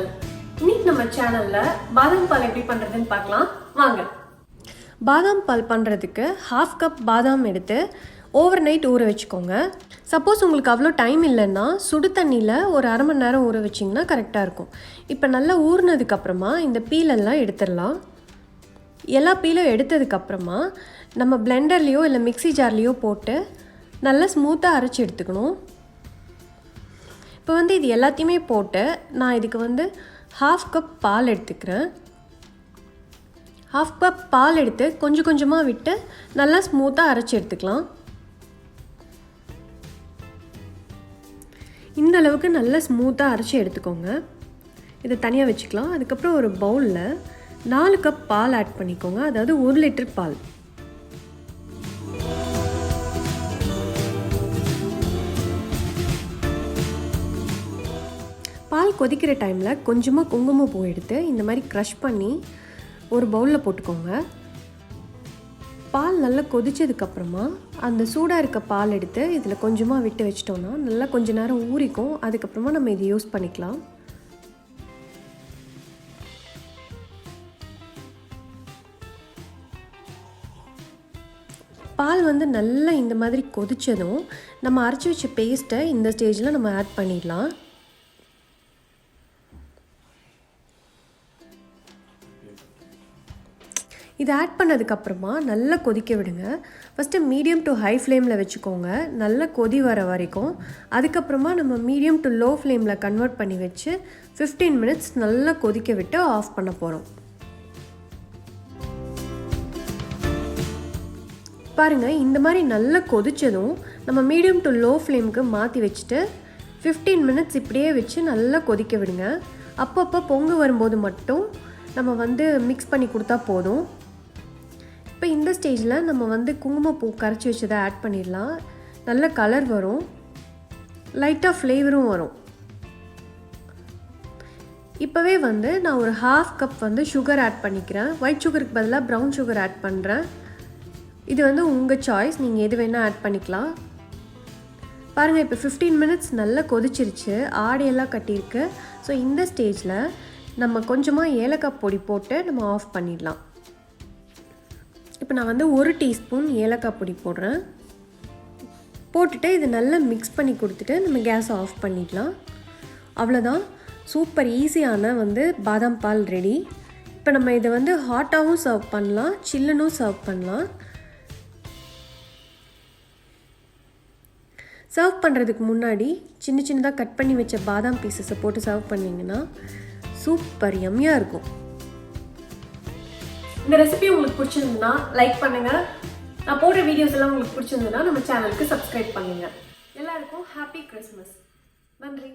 Channel. இன்னைக்கு நம்ம சேனல்ல பாதாம் பால் எப்படி பண்றதுன்னு பார்க்கலாம் வாங்க. பாதாம் பால் பண்றதுக்கு 1/2 கப் பாதாம் எடுத்து ஓவர் நைட் ஊற வச்சுக்கோங்க. சப்போஸ் உங்களுக்கு அவ்வளோ டைம் இல்லைன்னா சுடு தண்ணியில் ஒரு அரை மணி நேரம் ஊற வச்சிங்கன்னா கரெக்டாக இருக்கும். இப்போ நல்லா ஊறினதுக்கப்புறமா இந்த பீலெல்லாம் எடுத்துடலாம். எல்லா பீலும் எடுத்ததுக்கப்புறமா நம்ம பிளெண்டர்லேயோ இல்லை மிக்சி ஜார்லேயோ போட்டு நல்லா ஸ்மூத்தாக அரைச்சி எடுத்துக்கணும். இப்போ இது எல்லாத்தையுமே போட்டு நான் இதுக்கு 1/2 கப் பால் எடுத்துக்கிறேன். 1/2 கப் பால் எடுத்து கொஞ்சம் கொஞ்சமாக விட்டு நல்லா ஸ்மூத்தாக அரைச்சி எடுத்துக்கலாம். இந்த அளவுக்கு நல்லா ஸ்மூத்தாக அரைச்சி எடுத்துக்கோங்க. இதை தனியாக வச்சுக்கலாம். அதுக்கப்புறம் ஒரு பவுலில் 4 கப் பால் ஆட் பண்ணிக்கோங்க. அதாவது 1 லிட்டர் பால். பால் கொதிக்கிற டைமில் கொஞ்சமாக குங்குமப்பூ எடுத்து இந்த மாதிரி க்ரஷ் பண்ணி ஒரு பவுலில் போட்டுக்கோங்க. பால் நல்லா கொதிச்சதுக்கப்புறமா அந்த சூடாக இருக்க பால் எடுத்து இதில் கொஞ்சமாக விட்டு வச்சிட்டோன்னா நல்லா கொஞ்ச நேரம் ஊறிக்கும். அதுக்கப்புறமா நம்ம இதை யூஸ் பண்ணிக்கலாம். பால் நல்லா இந்த மாதிரி கொதித்ததும் நம்ம அரைச்சி வச்ச பேஸ்ட்டை இந்த ஸ்டேஜில் நம்ம ஆட் பண்ணிடலாம். இது ஆட் பண்ணதுக்கப்புறமா நல்லா கொதிக்க விடுங்க. ஃபஸ்ட்டு மீடியம் டு ஹை ஃப்ளேமில் வச்சுக்கோங்க, நல்லா கொதி வர வரைக்கும். அதுக்கப்புறமா நம்ம மீடியம் டு லோ ஃப்ளேமில் கன்வெர்ட் பண்ணி வச்சு 15 மினிட்ஸ் நல்லா கொதிக்க விட்டு ஆஃப் பண்ண போகிறோம். பாருங்கள், இந்த மாதிரி நல்லா கொதித்ததும் நம்ம மீடியம் டு லோ ஃப்ளேமுக்கு மாற்றி வச்சுட்டு 15 மினிட்ஸ் இப்படியே வச்சு நல்லா கொதிக்க விடுங்க. அப்பப்போ பொங்கு வரும்போது மட்டும் நம்ம மிக்ஸ் பண்ணி கொடுத்தா போதும். இப்போ இந்த ஸ்டேஜில் நம்ம குங்குமப்பூ கரைச்சி வச்சதை ஆட் பண்ணிடலாம். நல்ல கலர் வரும், லைட்டாக ஃப்ளேவரும் வரும். இப்போவே நான் ஒரு 1/2 கப் சுகர் ஆட் பண்ணிக்கிறேன். ஒயிட் சுகருக்கு பதிலாக ப்ரௌன் சுகர் ஆட் பண்ணுறேன். இது உங்கள் சாய்ஸ், நீங்கள் எது வேணால் ஆட் பண்ணிக்கலாம். பாருங்கள், இப்போ 15 மினிட்ஸ் நல்லா கொதிச்சிருச்சு, ஆடையெல்லாம் கட்டியிருக்கு. ஸோ இந்த ஸ்டேஜில் நம்ம கொஞ்சமாக ஏலக்காய் பொடி போட்டு நம்ம ஆஃப் பண்ணிடலாம். இப்போ நான் 1 டீஸ்பூன் ஏலக்காய் பொடி போடுறேன். போட்டுட்டு இது நல்லா மிக்ஸ் பண்ணி கொடுத்துட்டு நம்ம கேஸை ஆஃப் பண்ணிடலாம். அவ்வளோதான், சூப்பர் ஈஸியான பாதாம் பால் ரெடி. இப்போ நம்ம இதை ஹாட்டாகவும் சர்வ் பண்ணலாம், சில்லுன்னும் சர்வ் பண்ணலாம். சர்வ் பண்ணுறதுக்கு முன்னாடி சின்ன சின்னதாக கட் பண்ணி வச்ச பாதாம் பீசஸை போட்டு சர்வ் பண்ணிங்கன்னா சூப்பர் யம்மியாக இருக்கும். இந்த ரெசிபி உங்களுக்கு பிடிச்சிருந்ததுன்னா லைக் பண்ணுங்கள். நான் போடுற வீடியோஸ் எல்லாம் உங்களுக்கு பிடிச்சிருந்ததுன்னா நம்ம சேனலுக்கு சப்ஸ்கிரைப் பண்ணுங்கள். எல்லாருக்கும் ஹாப்பி கிறிஸ்மஸ். நன்றி.